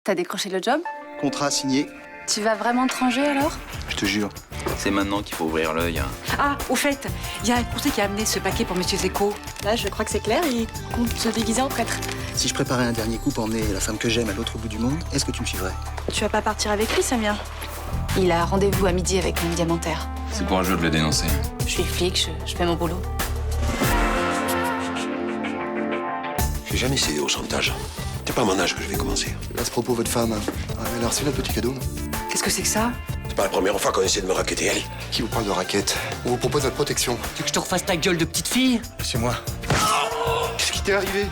T'as décroché le job? Contrat signé, Tu vas vraiment te ranger alors? je te jure. C'est maintenant qu'il faut ouvrir l'œil. Hein. Ah, au fait, il y a un conseil qui a amené ce paquet pour Monsieur Zeko. Là, je crois que c'est clair, il compte se déguiser en prêtre. Si je préparais un dernier coup pour emmener la femme que j'aime à l'autre bout du monde, est-ce que tu me suivrais? Tu vas pas partir avec lui, Samia? Il a rendez-vous à midi avec une diamantaire. C'est courageux de le dénoncer. Je suis flic, je fais mon boulot. J'ai jamais cédé au chantage. C'est pas à mon âge que je vais commencer. À ce propos, votre femme, elle a reçu notre petit cadeau, non? Qu'est-ce que c'est que ça? C'est pas la première fois qu'on essaie de me raqueter, allez. Qui vous parle de raquette? On vous propose notre protection. Tu veux que je te refasse ta gueule de petite fille? C'est moi. Qu'est-ce qui t'est arrivé?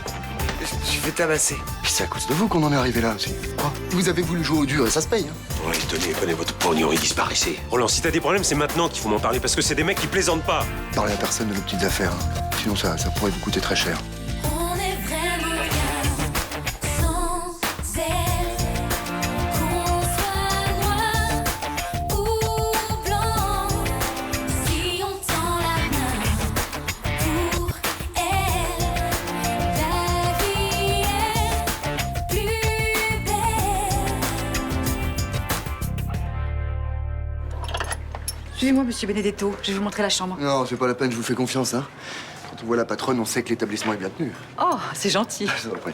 Je suis fait tabasser. C'est à cause de vous qu'on en est arrivé là aussi. Quoi? Vous avez voulu jouer au dur et ça se paye, hein? Ouais, tenez, prenez votre pognon et disparaissez. Roland, si t'as des problèmes, c'est maintenant qu'il faut m'en parler, parce que c'est des mecs qui plaisantent pas. Parlez à personne de nos petites affaires, hein. Sinon ça pourrait vous coûter très cher. On est vraiment bien sans elle. Qu'on soit noir ou blanc, si on tend la main pour elle, la vie est plus belle. Suivez-moi, Monsieur Benedetto, je vais vous montrer la chambre. Non, c'est pas la peine, je vous fais confiance, hein. Quand on voit la patronne, on sait que l'établissement est bien tenu. Oh, c'est gentil. Je vous en prie.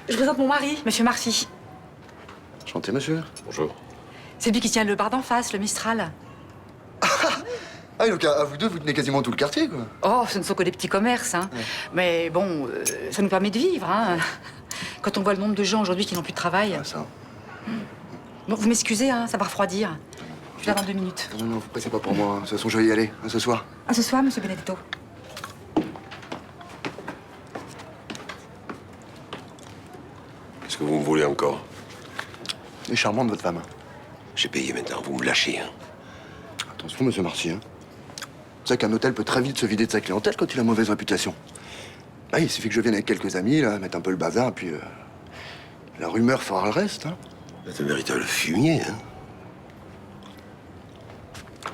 Je vous présente mon mari, Monsieur Marcy. Enchanté, monsieur. Bonjour. C'est lui qui tient le bar d'en face, le Mistral. Ah, donc à vous deux, vous tenez quasiment tout le quartier, quoi. Oh, ce ne sont que des petits commerces, hein. Mais bon, ça nous permet de vivre, hein. Quand on voit le nombre de gens aujourd'hui qui n'ont plus de travail. Ah, ça. Bon, vous m'excusez, hein, ça va refroidir. Je suis là dans 2 minutes. Non, vous pressez pas pour moi. De toute façon, je vais y aller, ce soir. À ce soir, Monsieur Benedetto. Qu'est-ce que vous me voulez encore? Elle est charmante, votre femme. J'ai payé maintenant, vous me lâchez, hein. Attention, monsieur Marcy, hein. Vous savez qu'un hôtel peut très vite se vider de sa clientèle quand il a mauvaise réputation. Bah, il suffit que je vienne avec quelques amis, là, mettre un peu le bazar, puis la rumeur fera le reste, hein. C'est un véritable fumier, hein.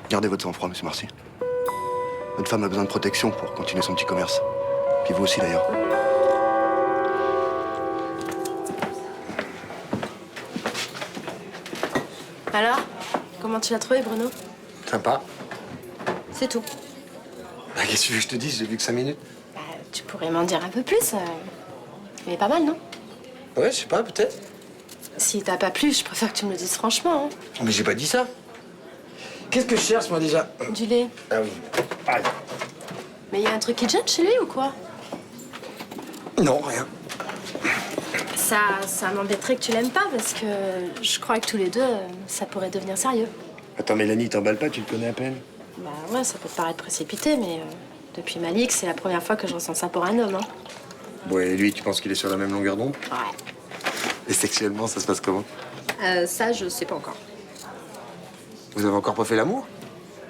Gardez votre sang-froid, monsieur Marcy. Votre femme a besoin de protection pour continuer son petit commerce. Puis vous aussi, d'ailleurs. Alors, comment tu l'as trouvé, Bruno? Sympa. C'est tout. Bah, qu'est-ce que tu veux que je te dise? J'ai vu que 5 minutes. Bah, tu pourrais m'en dire un peu plus. Il est pas mal, non? Ouais, je sais pas, peut-être. Si t'as pas plu, je préfère que tu me le dises franchement. Hein. Mais j'ai pas dit ça. Qu'est-ce que je cherche, moi, déjà? Du lait. Ah oui. Aïe. Mais il y a un truc qui te gêne chez lui ou quoi? Non, rien. Ça m'embêterait que tu l'aimes pas parce que je crois que tous les deux, ça pourrait devenir sérieux. Attends, Mélanie, t'emballes pas, tu le connais à peine. Bah ouais, ça peut te paraître précipité, mais depuis Malik, c'est la première fois que je ressens ça pour un homme. Hein. Bon, et lui, tu penses qu'il est sur la même longueur d'onde? Ouais. Et sexuellement, ça se passe comment? Ça, je sais pas encore. Vous avez encore pas fait l'amour?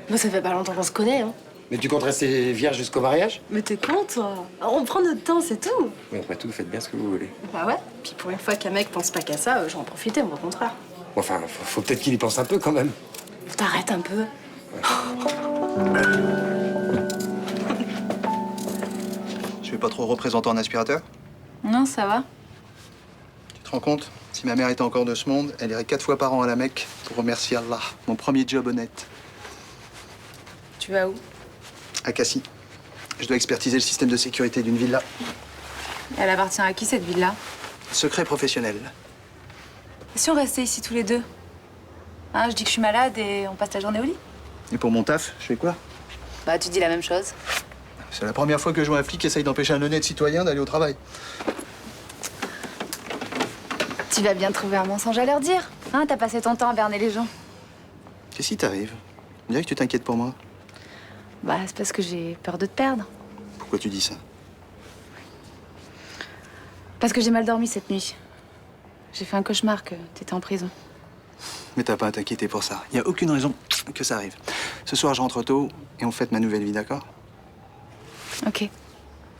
Moi, ça fait pas longtemps qu'on se connaît, hein. Mais tu comptes rester vierge jusqu'au mariage? Mais t'es con, toi? On prend notre temps, c'est tout. Mais après tout, faites bien ce que vous voulez. Bah ouais. Puis pour une fois qu'un mec pense pas qu'à ça, je vais en profiter, moi, au contraire. Enfin, faut peut-être qu'il y pense un peu, quand même. T'arrêtes un peu. Je vais pas trop représenter en aspirateur. Non, ça va. Tu te rends compte? Si ma mère était encore de ce monde, elle irait 4 fois par an à la Mecque pour remercier Allah. Mon premier job honnête. Tu vas où? À Cassis. Je dois expertiser le système de sécurité d'une villa. Elle appartient à qui, cette villa? Secret professionnel. Et si on restait ici tous les deux? Hein, je dis que je suis malade et on passe la journée au lit. Et pour mon taf, je fais quoi? Bah, tu dis la même chose. C'est la première fois que je vois un flic essaye d'empêcher un honnête citoyen d'aller au travail. Tu vas bien trouver un mensonge à leur dire. Hein, t'as passé ton temps à berner les gens. Qu'est-ce qui t'arrive? On dirait que tu t'inquiètes pour moi. Bah, c'est parce que j'ai peur de te perdre. Pourquoi tu dis ça? Parce que j'ai mal dormi cette nuit. J'ai fait un cauchemar que t'étais en prison. Mais t'as pas à t'inquiéter pour ça. Y a aucune raison que ça arrive. Ce soir, je rentre tôt et on fête ma nouvelle vie, d'accord? Ok.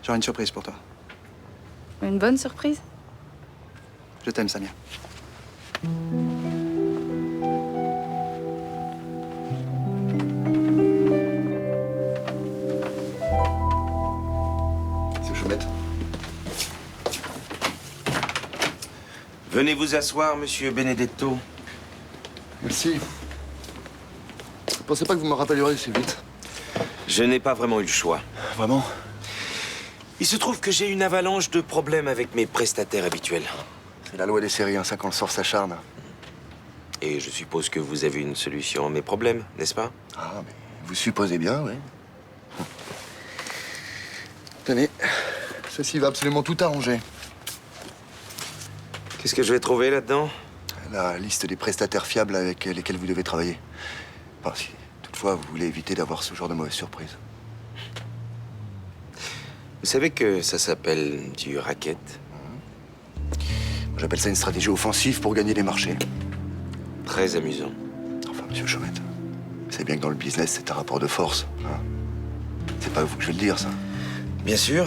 J'aurai une surprise pour toi. Une bonne surprise? Je t'aime, Samia. C'est chouette. Venez vous asseoir, monsieur Benedetto. Merci. Je pensais pas que vous me rappelleriez si vite. Je n'ai pas vraiment eu le choix. Vraiment? Il se trouve que j'ai une avalanche de problèmes avec mes prestataires habituels. C'est la loi des séries, hein, ça quand le sort s'acharne. Et je suppose que vous avez une solution à mes problèmes, n'est-ce pas? Ah, mais vous supposez bien, oui. Tenez, ceci va absolument tout arranger. Qu'est-ce que je vais trouver là-dedans? La liste des prestataires fiables avec lesquels vous devez travailler. Enfin, si toutefois vous voulez éviter d'avoir ce genre de mauvaise surprise. Vous savez que ça s'appelle du racket? Moi, j'appelle ça une stratégie offensive pour gagner des marchés. Très amusant. Enfin, monsieur Chaumette, vous savez bien que dans le business, c'est un rapport de force. Hein. C'est pas à vous que je vais le dire, ça. Bien sûr,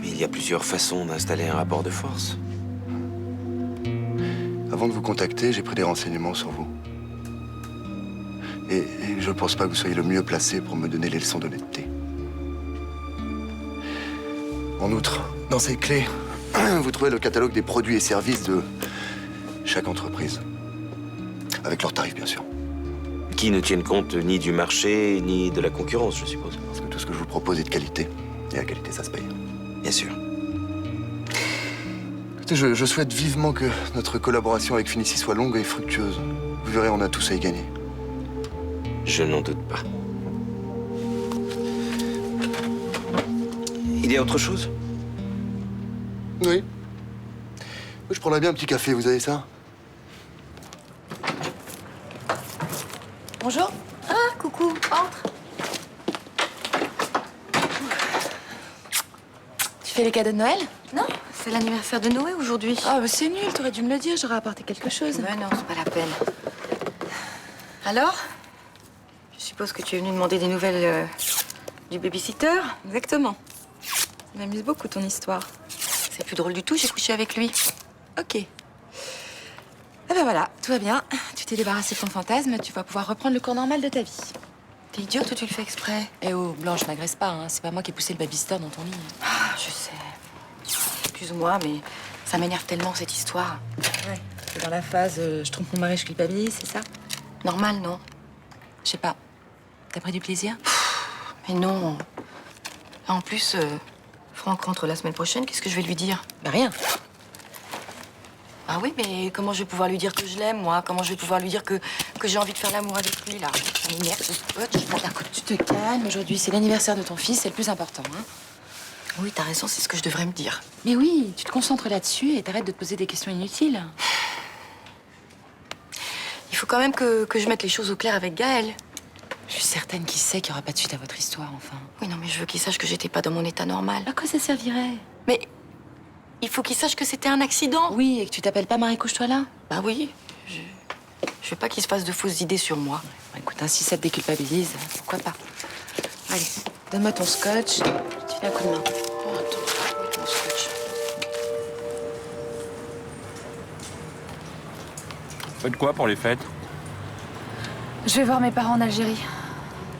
mais il y a plusieurs façons d'installer un rapport de force. Avant de vous contacter, j'ai pris des renseignements sur vous. Et je pense pas que vous soyez le mieux placé pour me donner les leçons d'honnêteté. En outre, dans ces clés, vous trouvez le catalogue des produits et services de chaque entreprise. Avec leurs tarifs, bien sûr. Qui ne tiennent compte ni du marché, ni de la concurrence, je suppose. Parce que tout ce que je vous propose est de qualité. Et la qualité, ça se paye. Bien sûr. Écoutez, je souhaite vivement que notre collaboration avec Finissi soit longue et fructueuse. Vous verrez, on a tous à y gagner. Je n'en doute pas. Il y a autre chose? Oui. Je prendrais bien un petit café, vous avez ça? Bonjour. Ah, coucou, entre. Tu fais les cadeaux de Noël? Non, c'est l'anniversaire de Noé aujourd'hui. Ah, bah c'est nul, t'aurais dû me le dire, j'aurais apporté quelque chose. Mais non, c'est pas la peine. Alors? Je suppose que tu es venu demander des nouvelles du babysitter? Exactement. Ça m'amuse beaucoup ton histoire. C'est plus drôle du tout, j'ai couché avec lui. Ok. Eh ben voilà, tout va bien. Tu t'es débarrassé de ton fantasme, tu vas pouvoir reprendre le cours normal de ta vie. T'es idiote ou tu le fais exprès? Eh oh, Blanche, m'agresse pas, hein. C'est pas moi qui ai poussé le babysitter dans ton lit. Ah, je sais. Excuse-moi, mais ça m'énerve tellement cette histoire. Ouais. C'est dans la phase je trompe mon mari, je culpabilise, c'est ça? Normal, non? Je sais pas. T'as pris du plaisir? Mais non. En plus, Franck rentre la semaine prochaine, qu'est-ce que je vais lui dire? Bah rien. Ah oui, mais comment je vais pouvoir lui dire que je l'aime, moi? Comment je vais pouvoir lui dire que j'ai envie de faire l'amour avec lui, là? Ça m'énerve, ce scotch. Bon, écoute, tu te calmes. Aujourd'hui, c'est l'anniversaire de ton fils, c'est le plus important, hein. Oui, t'as raison, c'est ce que je devrais me dire. Mais oui, tu te concentres là-dessus et t'arrêtes de te poser des questions inutiles. Il faut quand même que je mette les choses au clair avec Gaël. Je suis certaine qu'il sait qu'il n'y aura pas de suite à votre histoire, enfin. Oui, non, mais je veux qu'il sache que j'étais pas dans mon état normal. À quoi ça servirait? Mais il faut qu'il sache que c'était un accident. Oui, et que tu t'appelles pas Marie, couche-toi là. Bah oui. Je veux pas qu'il se fasse de fausses idées sur moi. Bon, écoute, hein, si ça te déculpabilise, pourquoi pas. Allez, donne-moi ton scotch. Tu fais un coup de main. Oh, attends, mon scotch. Faites quoi pour les fêtes? Je vais voir mes parents en Algérie.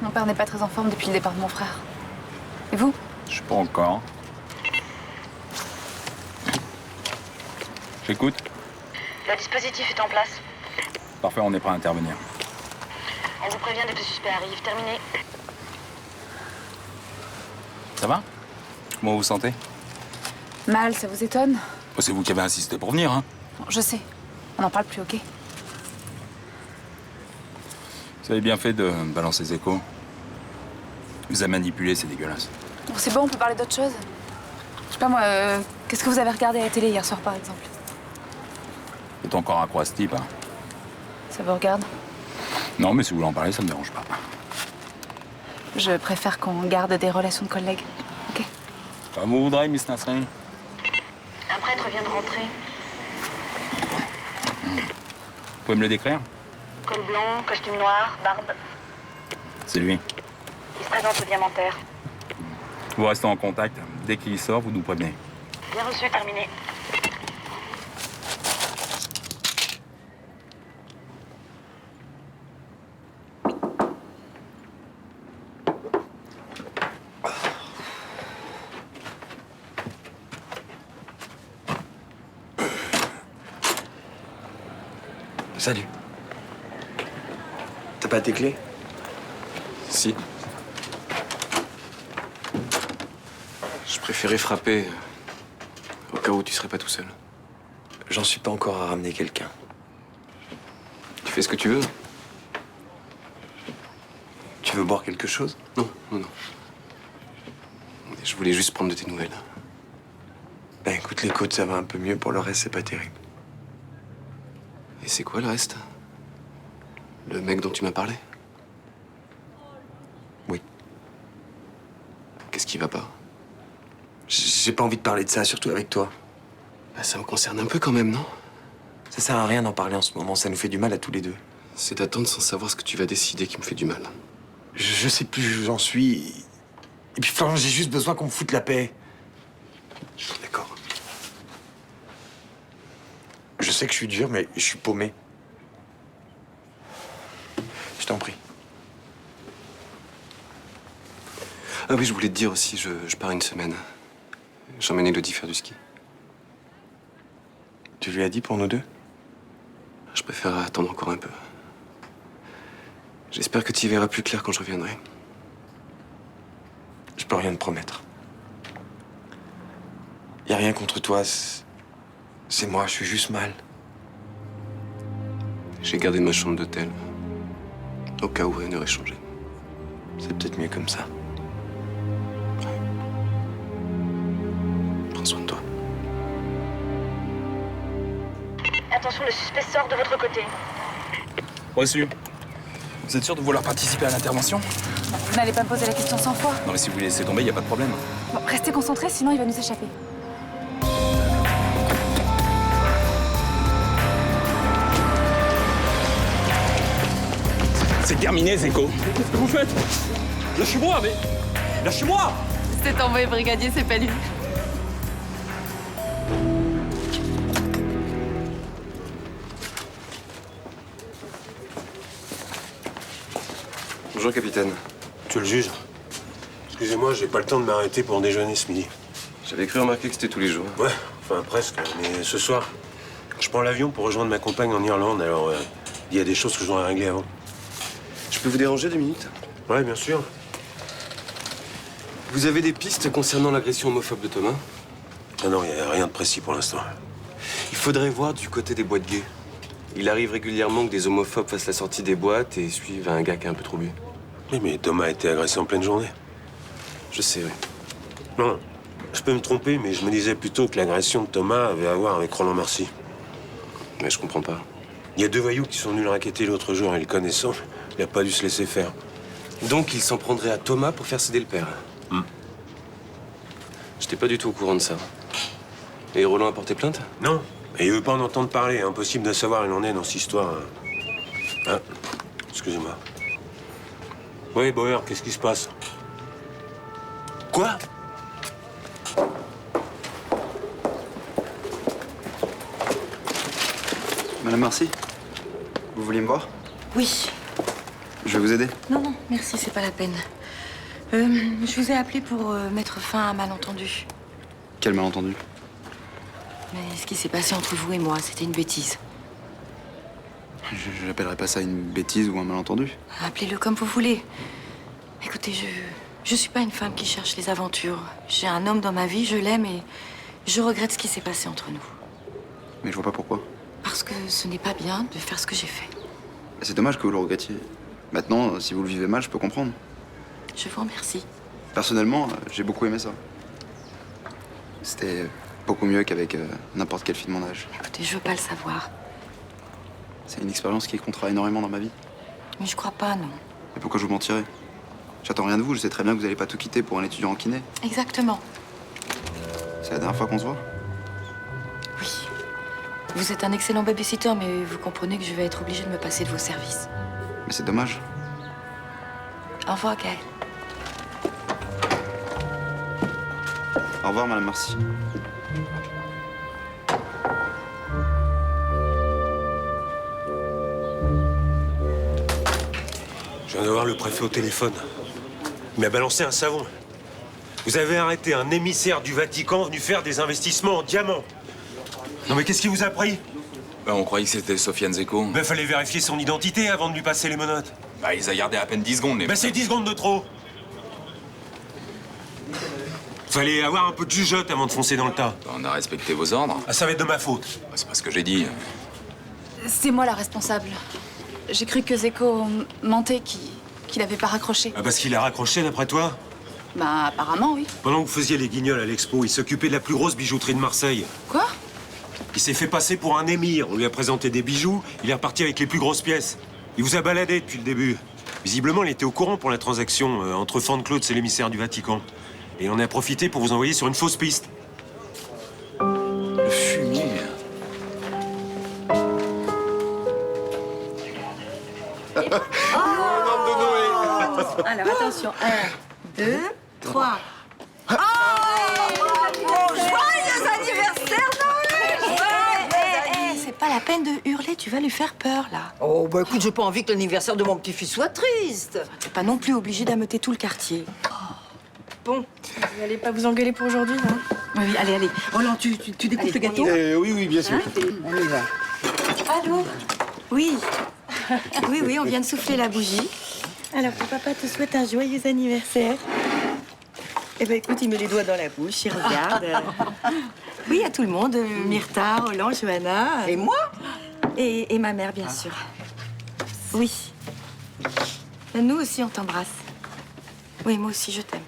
Mon père n'est pas très en forme depuis le départ de mon frère. Et vous? Je sais pas encore. J'écoute. Le dispositif est en place. Parfait, on est prêt à intervenir. On vous prévient dès que le suspect arrive. Terminé. Ça va? Comment vous vous sentez? Mal, ça vous étonne? Oh, c'est vous qui avez insisté pour venir, hein? Je sais. On n'en parle plus, ok? Vous avez bien fait de balancer les échos. Vous avez manipulé, c'est dégueulasse. Bon, c'est bon, on peut parler d'autre chose. Je sais pas moi, qu'est-ce que vous avez regardé à la télé hier soir, par exemple? Vous êtes encore accro à ce type, hein? Ça vous regarde? Non, mais si vous voulez en parler, ça me dérange pas. Je préfère qu'on garde des relations de collègues, ok? Comme vous voudrez, Miss Nasrin. Un prêtre vient de rentrer. Vous pouvez me le décrire? Col blanc, costume noir, barbe. C'est lui. Il se présente au diamantaire. Vous restez en contact. Dès qu'il sort, vous nous prévenez. Bien reçu, terminé. Salut. T'as pas tes clés? Si. Je préférais frapper au cas où tu serais pas tout seul. J'en suis pas encore à ramener quelqu'un. Tu fais ce que tu veux. Tu veux boire quelque chose? Non. Je voulais juste prendre de tes nouvelles. Ben écoute, les côtes, ça va un peu mieux. Pour le reste, c'est pas terrible. Et c'est quoi le reste? Le mec dont tu m'as parlé? Oui. Qu'est-ce qui va pas? J'ai pas envie de parler de ça, surtout avec toi. Bah, ça me concerne un peu quand même, non? Ça sert à rien d'en parler en ce moment, ça nous fait du mal à tous les deux. C'est d'attendre sans savoir ce que tu vas décider qui me fait du mal. Je sais plus où j'en suis. Et puis Florent, j'ai juste besoin qu'on me foute la paix. D'accord. Je sais que je suis dur, mais je suis paumé. Je t'en prie. Ah oui, je voulais te dire aussi, je pars une semaine. J'emmène Elodie faire du ski. Tu lui as dit pour nous deux? Je préfère attendre encore un peu. J'espère que tu y verras plus clair quand je reviendrai. Je peux rien te promettre. Y a rien contre toi, c'est moi, je suis juste mal. J'ai gardé ma chambre d'hôtel, au cas où rien n'aurait changé. C'est peut-être mieux comme ça. Prends soin de toi. Attention, le suspect sort de votre côté. Reçu. Vous êtes sûr de vouloir participer à l'intervention? Vous n'allez pas me poser la question 100 fois. Non mais si vous voulez laisser tomber, y a pas de problème. Bon, restez concentrés, sinon il va nous échapper. C'est terminé, Zeko. Qu'est-ce que vous faites? Lâchez-moi, mais... Lâchez-moi! C'est envoyé brigadier, c'est pas lui. Bonjour, capitaine. Tu le juges? Excusez-moi, j'ai pas le temps de m'arrêter pour déjeuner ce midi. J'avais cru remarquer que c'était tous les jours. Ouais, enfin presque, mais ce soir, je prends l'avion pour rejoindre ma compagne en Irlande, alors il y a des choses que je dois régler avant. Je peux vous déranger 2 minutes? Ouais, bien sûr. Vous avez des pistes concernant l'agression homophobe de Thomas? Ah non, il n'y a rien de précis pour l'instant. Il faudrait voir du côté des boîtes gays. Il arrive régulièrement que des homophobes fassent la sortie des boîtes et suivent un gars qui est un peu trop bu. Oui, mais Thomas a été agressé en pleine journée. Je sais, oui. Non, je peux me tromper, mais je me disais plutôt que l'agression de Thomas avait à voir avec Roland Marcy. Mais je comprends pas. Il y a 2 voyous qui sont venus le raqueter l'autre jour, et le connaissant, il n'a pas dû se laisser faire. Donc il s'en prendrait à Thomas pour faire céder le père. J'étais pas du tout au courant de ça. Et Roland a porté plainte? Non, et il veut pas en entendre parler. Impossible de savoir où il en est dans cette histoire. Hein? Excusez-moi. Oui, Bauer, qu'est-ce qui se passe? Quoi? Madame Marcy, vous vouliez me voir? Oui. Je vais vous aider. Non, merci, c'est pas la peine. Je vous ai appelé pour mettre fin à un malentendu. Quel malentendu? Mais ce qui s'est passé entre vous et moi, c'était une bêtise. Je n'appellerais pas ça une bêtise ou un malentendu. Appelez-le comme vous voulez. Écoutez, je suis pas une femme qui cherche les aventures. J'ai un homme dans ma vie, je l'aime et je regrette ce qui s'est passé entre nous. Mais je vois pas pourquoi. Parce que ce n'est pas bien de faire ce que j'ai fait. C'est dommage que vous le regrettiez. Maintenant, si vous le vivez mal, je peux comprendre. Je vous remercie. Personnellement, j'ai beaucoup aimé ça. C'était beaucoup mieux qu'avec n'importe quelle fille de mon âge. Écoutez, je veux pas le savoir. C'est une expérience qui comptera énormément dans ma vie. Mais je crois pas, non. Et pourquoi je vous mentirais? J'attends rien de vous, je sais très bien que vous n'allez pas tout quitter pour un étudiant en kiné. Exactement. C'est la dernière fois qu'on se voit. Oui. Vous êtes un excellent babysitter, mais vous comprenez que je vais être obligée de me passer de vos services. Mais c'est dommage. Au revoir, Gaël. Au revoir, Madame Marcy. Je viens de voir le préfet au téléphone. Il m'a balancé un savon. Vous avez arrêté un émissaire du Vatican venu faire des investissements en diamants. Non mais qu'est-ce qui vous a pris? Bah, on croyait que c'était Sofiane Zeko. Mais fallait vérifier son identité avant de lui passer les menottes. Bah, il les a gardés à peine 10 secondes, les Mais c'est 10 secondes de trop. Fallait avoir un peu de jugeote avant de foncer dans le tas. Bah, on a respecté vos ordres. Ah, ça va être de ma faute. Bah, c'est pas ce que j'ai dit. C'est moi la responsable. J'ai cru que Zeko mentait qu'il avait pas raccroché. Ah, parce qu'il a raccroché, d'après toi? Bah, apparemment, oui. Pendant que vous faisiez les guignols à l'expo, il s'occupait de la plus grosse bijouterie de Marseille. Quoi? Il s'est fait passer pour un émir. On lui a présenté des bijoux, il est reparti avec les plus grosses pièces. Il vous a baladé depuis le début. Visiblement, il était au courant pour la transaction entre Fan Claude et l'émissaire du Vatican. Et on a profité pour vous envoyer sur une fausse piste. Le fumier. Alors attention, 1, 2, 3. Oh, joyeux anniversaire, Noël! C'est pas la peine de hurler, tu vas lui faire peur, là. Oh, bah écoute, j'ai pas envie que l'anniversaire de mon petit-fils soit triste. T'es pas non plus obligé d'ameuter tout le quartier. Bon, vous n'allez pas vous engueuler pour aujourd'hui, non? Oui, allez. Roland, tu découpes le gâteau? Oui, bien sûr. On y va. Allô? Oui. Oui, on vient de souffler la bougie. Alors, que papa te souhaite un joyeux anniversaire. Eh ben, écoute, il met les doigts dans la bouche, il regarde. Oui, à tout le monde. Myrtha, Roland, Johanna. Et moi? Et ma mère, bien sûr. Oui. Nous aussi, on t'embrasse. Oui, moi aussi, je t'aime.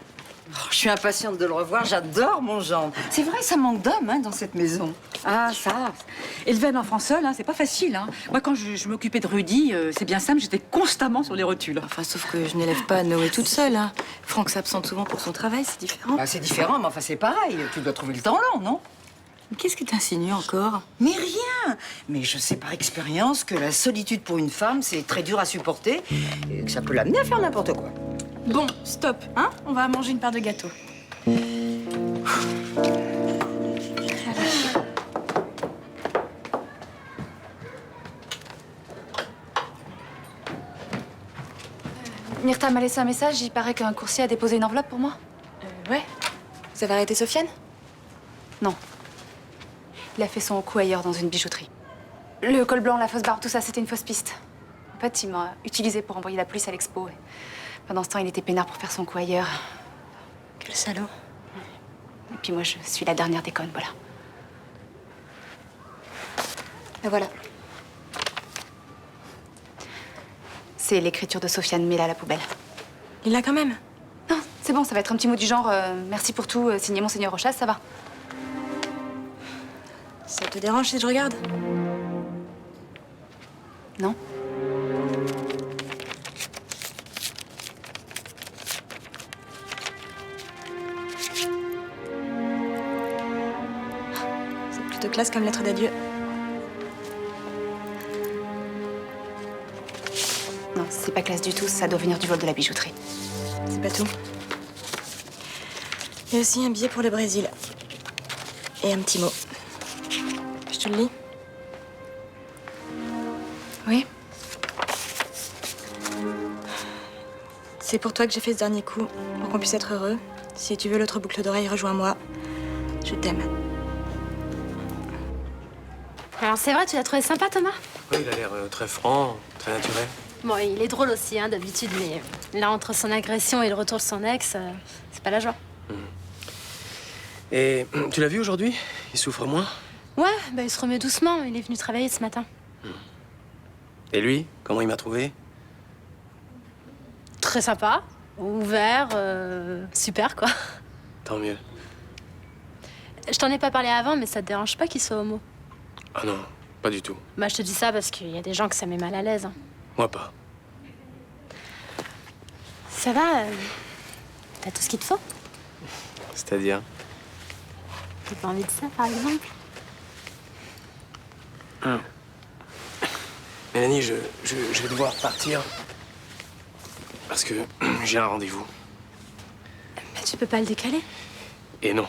Oh, je suis impatiente de le revoir, j'adore mon gendre. C'est vrai, ça manque d'hommes dans cette maison. Ah, ça. Élever un enfant seul, c'est pas facile. Moi, quand je m'occupais de Rudy, c'est bien simple, j'étais constamment sur les rotules. Enfin, sauf que je n'élève pas Noé toute seule. Franck s'absente souvent pour son travail, c'est différent. Bah, c'est différent, mais enfin, c'est pareil. Tu dois trouver le temps long, non? Qu'est-ce que t'insinues encore? Mais rien. Mais je sais par expérience que la solitude pour une femme, c'est très dur à supporter et que ça peut l'amener à faire n'importe quoi. Bon, stop, on va manger une part de gâteau. Myrtha m'a laissé un message, il paraît qu'un coursier a déposé une enveloppe pour moi. Ouais. Vous avez arrêté Sofiane? Non. Il a fait son coup ailleurs dans une bijouterie. Le col blanc, la fausse barbe, tout ça, c'était une fausse piste. En fait, il m'a utilisé pour envoyer la police à l'expo. Pendant ce temps, il était peinard pour faire son coup ailleurs. Quel salaud. Et puis moi, je suis la dernière des connes, voilà. Et voilà. C'est l'écriture de Sofiane, mets-la à la poubelle. Il l'a quand même? Non, c'est bon, ça va être un petit mot du genre merci pour tout, signé Monseigneur Rochas, ça va. Ça te dérange si je regarde? Non. C'est plutôt classe comme lettre d'adieu. Non, c'est pas classe du tout, ça doit venir du vol de la bijouterie. C'est pas tout. Il y a aussi un billet pour le Brésil. Et un petit mot. Je te le lis? Oui. C'est pour toi que j'ai fait ce dernier coup, pour qu'on puisse être heureux. Si tu veux l'autre boucle d'oreille, rejoins-moi. Je t'aime. Alors c'est vrai, tu l'as trouvé sympa, Thomas? Oui, il a l'air très franc, très naturel. Bon, il est drôle aussi, d'habitude, mais là, entre son agression et le retour de son ex, c'est pas la joie. Et tu l'as vu aujourd'hui? Il souffre moins? Ouais, il se remet doucement. Il est venu travailler ce matin. Et lui, comment il m'a trouvé? Très sympa, ouvert, super, quoi. Tant mieux. Je t'en ai pas parlé avant, mais ça te dérange pas qu'il soit homo? Ah non, pas du tout. Bah, je te dis ça parce qu'il y a des gens que ça met mal à l'aise. Moi pas. Ça va? T'as tout ce qu'il te faut? C'est-à-dire? T'as pas envie de ça, par exemple? Mélanie, je vais devoir partir. Parce que j'ai un rendez-vous. Mais tu peux pas le décaler? Et non,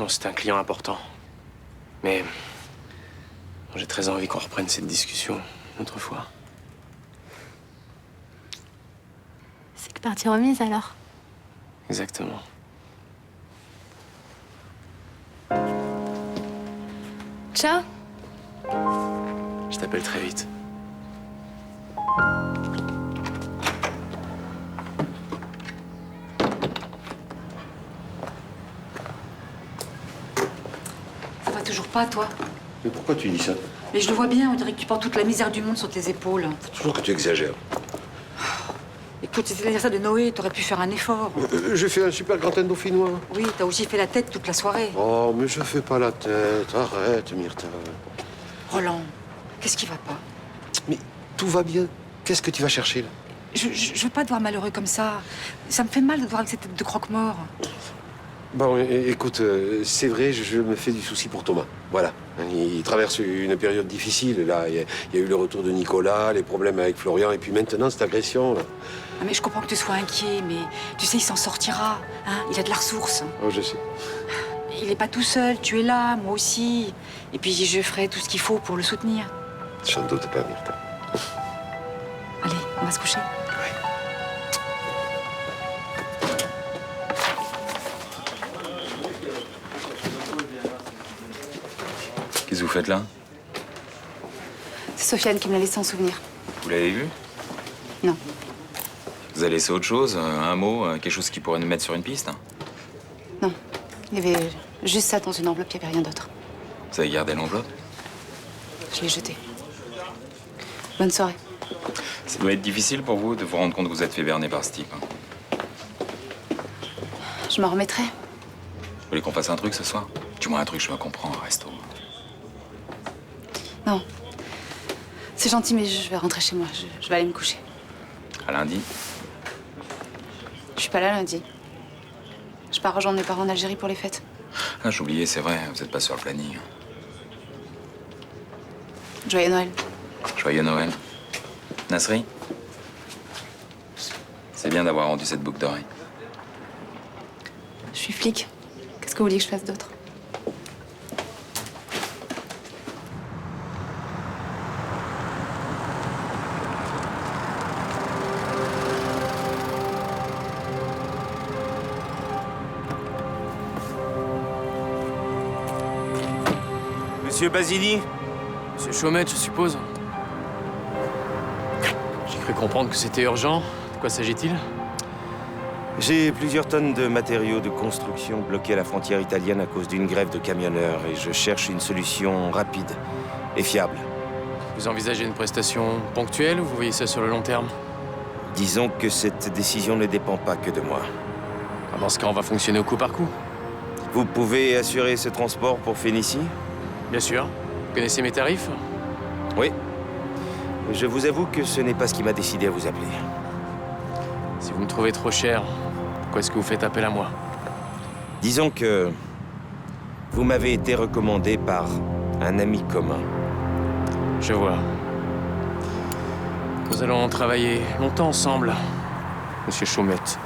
c'est un client important. Mais j'ai très envie qu'on reprenne cette discussion une autre fois. C'est que partie remise, alors? Exactement. Ciao. Je Je t'appelle très vite. Ça va toujours pas, toi? Mais pourquoi tu dis ça? Mais je le vois bien, on dirait que tu portes toute la misère du monde sur tes épaules. Faut toujours que tu exagères. Écoute, c'était l'anniversaire de Noé, t'aurais pu faire un effort. J'ai fait un super grand dauphinois. Oui, t'as aussi fait la tête toute la soirée. Oh, mais je fais pas la tête. Arrête, Myrtha. Roland, qu'est-ce qui va pas? Mais tout va bien. Qu'est-ce que tu vas chercher, là? Je veux pas te voir malheureux comme ça. Ça me fait mal de te voir avec cette tête de croque-mort. Bon, écoute, c'est vrai, je me fais du souci pour Thomas. Voilà. Il traverse une période difficile. Là, il y a eu le retour de Nicolas, les problèmes avec Florian, et puis maintenant, cette agression, là. Ah, mais je comprends que tu sois inquiet, mais tu sais, il s'en sortira. Hein, il a de la ressource. Oh, je sais. Il n'est pas tout seul, tu es là, moi aussi. Et puis je ferai tout ce qu'il faut pour le soutenir. J'en doute pas, Myrtha. Allez, on va se coucher. Qu'est-ce que vous faites là? C'est Sofiane qui me l'a laissé en souvenir. Vous l'avez vu? Non. Vous avez laissé autre chose? Un mot? Quelque chose qui pourrait nous mettre sur une piste? Non. Il y avait juste ça dans une enveloppe, il n'y avait rien d'autre. Vous avez gardé l'enveloppe? Je l'ai jetée. Bonne soirée. Ça doit être difficile pour vous de vous rendre compte que vous êtes fait berner par ce type. Je m'en remettrai. Vous voulez qu'on fasse un truc ce soir? Du moins un truc, je me comprends, un resto. Non. C'est gentil, mais je vais rentrer chez moi. Je vais aller me coucher. À lundi? Je suis pas là lundi. Je pars rejoindre mes parents en Algérie pour les fêtes. Ah, j'oubliais, c'est vrai, vous n'êtes pas sur le planning. Joyeux Noël. Joyeux Noël. Nasri? C'est bien d'avoir rendu cette boucle d'oreille. Je suis flic. Qu'est-ce que vous voulez que je fasse d'autre? Monsieur Basili? Monsieur Chaumette, je suppose. J'ai cru comprendre que c'était urgent. De quoi s'agit-il? J'ai plusieurs tonnes de matériaux de construction bloqués à la frontière italienne à cause d'une grève de camionneurs et je cherche une solution rapide et fiable. Vous envisagez une prestation ponctuelle ou vous voyez ça sur le long terme? Disons que cette décision ne dépend pas que de moi. Dans ce cas, on va fonctionner au coup par coup. Vous pouvez assurer ce transport pour Phénicie? Bien sûr. Vous connaissez mes tarifs? Oui. Je vous avoue que ce n'est pas ce qui m'a décidé à vous appeler. Si vous me trouvez trop cher, pourquoi est-ce que vous faites appel à moi? Disons que vous m'avez été recommandé par un ami commun. Je vois. Nous allons travailler longtemps ensemble, Monsieur Chaumette.